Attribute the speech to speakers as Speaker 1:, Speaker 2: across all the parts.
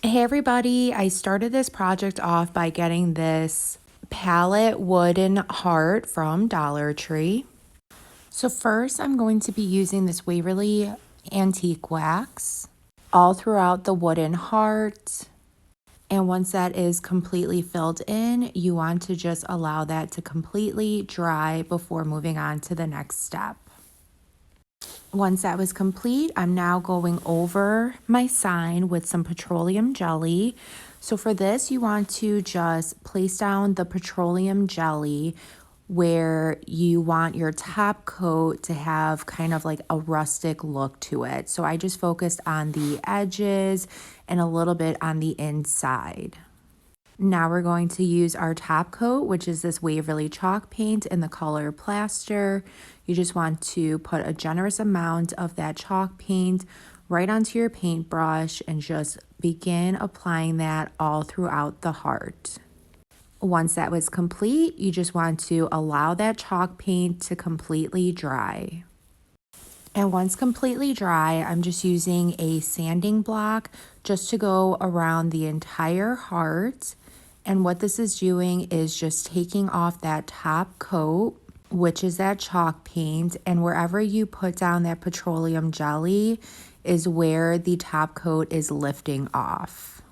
Speaker 1: Hey everybody, I started this project off by getting this pallet wooden heart from Dollar Tree. So first I'm going to be using this Waverly antique wax all throughout the wooden heart. And once that is completely filled in, you want to just allow that to completely dry before moving on to the next step. Once that was complete, I'm now going over my sign with some petroleum jelly. So for this, you want to just place down the petroleum jelly where you want your top coat to have kind of like a rustic look to it. So I just focused on the edges and a little bit on the inside. Now we're going to use our top coat, which is this Waverly chalk paint in the color plaster. You just want to put a generous amount of that chalk paint right onto your paintbrush and just begin applying that all throughout the heart. Once that was complete, you just want to allow that chalk paint to completely dry. And once completely dry, I'm just using a sanding block just to go around the entire heart. And what this is doing is just taking off that top coat, which is that chalk paint, and wherever you put down that petroleum jelly is where the top coat is lifting off.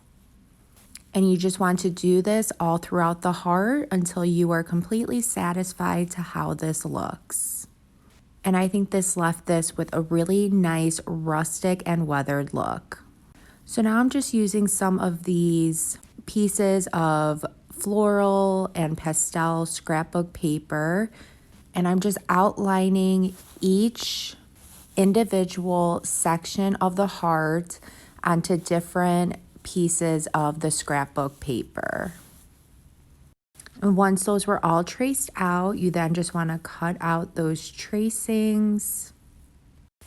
Speaker 1: And you just want to do this all throughout the heart until you are completely satisfied to how this looks. And I think this left this with a really nice rustic and weathered look. So now I'm just using some of these pieces of floral and pastel scrapbook paper, and I'm just outlining each individual section of the heart onto different pieces of the scrapbook paper. And once those were all traced out, you then just want to cut out those tracings.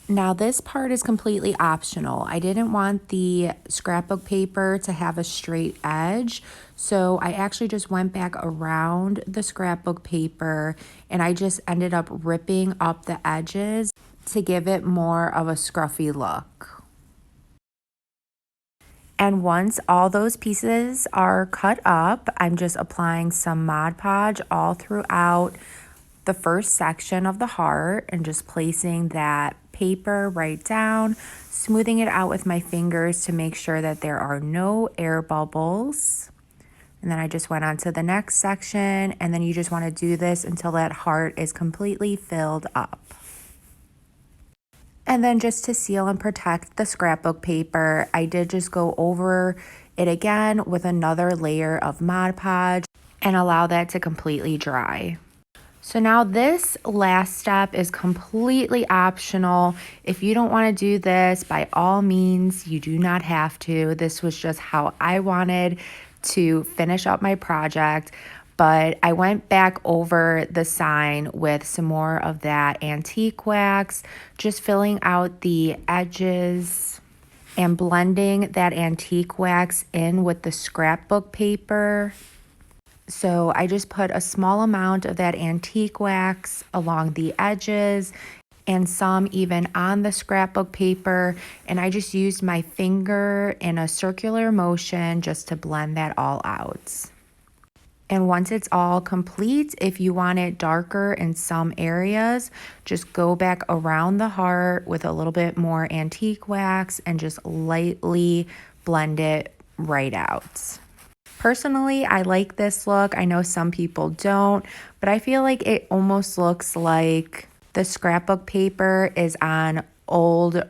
Speaker 1: Now this part is completely optional. I didn't want the scrapbook paper to have a straight edge, so I actually just went back around the scrapbook paper and I just ended up ripping up the edges to give it more of a scruffy look. And once all those pieces are cut up, I'm just applying some Mod Podge all throughout the first section of the heart and just placing that paper right down, smoothing it out with my fingers to make sure that there are no air bubbles. And then I just went on to the next section, and then you just want to do this until that heart is completely filled up. And then just to seal and protect the scrapbook paper, I did just go over it again with another layer of Mod Podge and allow that to completely dry. So now this last step is completely optional. If you don't want to do this, by all means, you do not have to. This was just how I wanted to finish up my project. But I went back over the sign with some more of that antique wax, just filling out the edges and blending that antique wax in with the scrapbook paper. So I just put a small amount of that antique wax along the edges and some even on the scrapbook paper. And I just used my finger in a circular motion just to blend that all out. And once it's all complete, if you want it darker in some areas, just go back around the heart with a little bit more antique wax and just lightly blend it right out. Personally, I like this look. I know some people don't, but I feel like it almost looks like the scrapbook paper is on old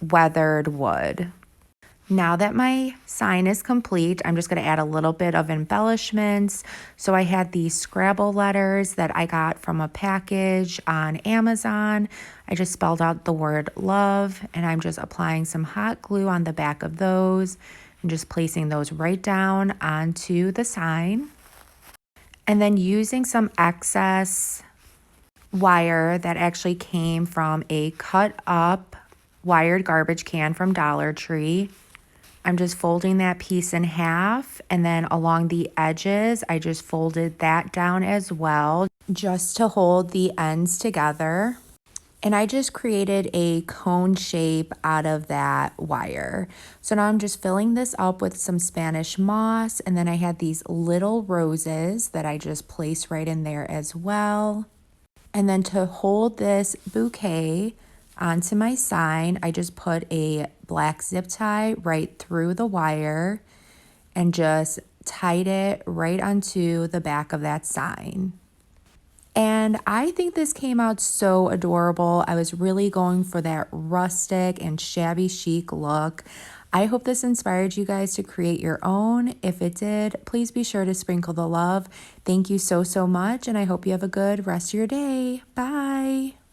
Speaker 1: weathered wood. Now that my sign is complete, I'm just going to add a little bit of embellishments. So I had these Scrabble letters that I got from a package on Amazon. I just spelled out the word love, and I'm just applying some hot glue on the back of those and just placing those right down onto the sign. And then using some excess wire that actually came from a cut up wired garbage can from Dollar Tree, I'm just folding that piece in half, and then along the edges, I just folded that down as well, just to hold the ends together. And I just created a cone shape out of that wire. So now I'm just filling this up with some Spanish moss, and then I had these little roses that I just placed right in there as well. And then to hold this bouquet onto my sign, I just put a black zip tie right through the wire and just tied it right onto the back of that sign. And I think this came out so adorable. I was really going for that rustic and shabby chic look. I hope this inspired you guys to create your own. If it did, please be sure to sprinkle the love. Thank you so, so much, and I hope you have a good rest of your day. Bye.